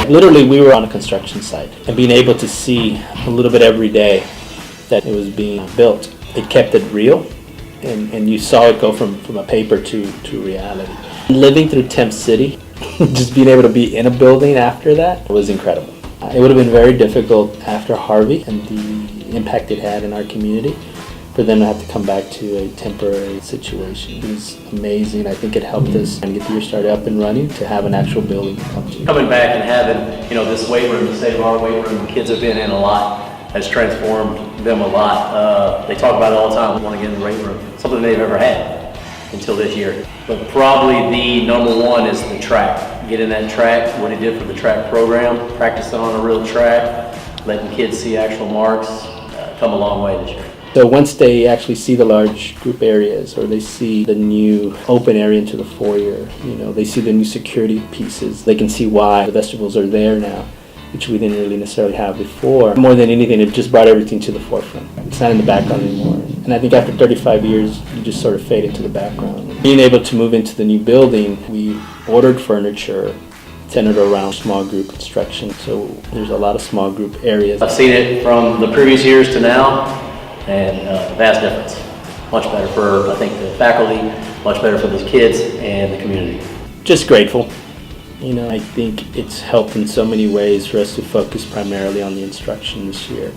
Literally, we were on a construction site, and being able to see a little bit every day that it was being built, it kept it real, and you saw it go from a paper to reality. Living through Temp City, just being able to be in a building after that was incredible. It would have been very difficult after Harvey and the impact it had in our community for them to have to come back to a temporary situation. It was amazing. I think it helped us and get the year started up and running to have an actual building to come to. Coming back and having, this weight room, the state of our weight room, kids have been in a lot, has transformed them a lot. They talk about it all the time, want to get in the weight room, something they've ever had until this year. But probably the number one is the track. Get in that track, what he did for the track program, practicing on a real track, letting kids see actual marks, come a long way this year. So once they actually see the large group areas, or they see the new open area into the foyer, they see the new security pieces, they can see why the vegetables are there now, which we didn't really necessarily have before. More than anything, it just brought everything to the forefront. It's not in the background anymore. And I think after 35 years, you just sort of fade into the background. Being able to move into the new building, we ordered furniture centered around small group instruction. So there's a lot of small group areas. I've seen it from the previous years to now, and vast difference. Much better for, I think, the faculty, much better for the kids and the community. Just grateful. I think it's helped in so many ways for us to focus primarily on the instruction this year.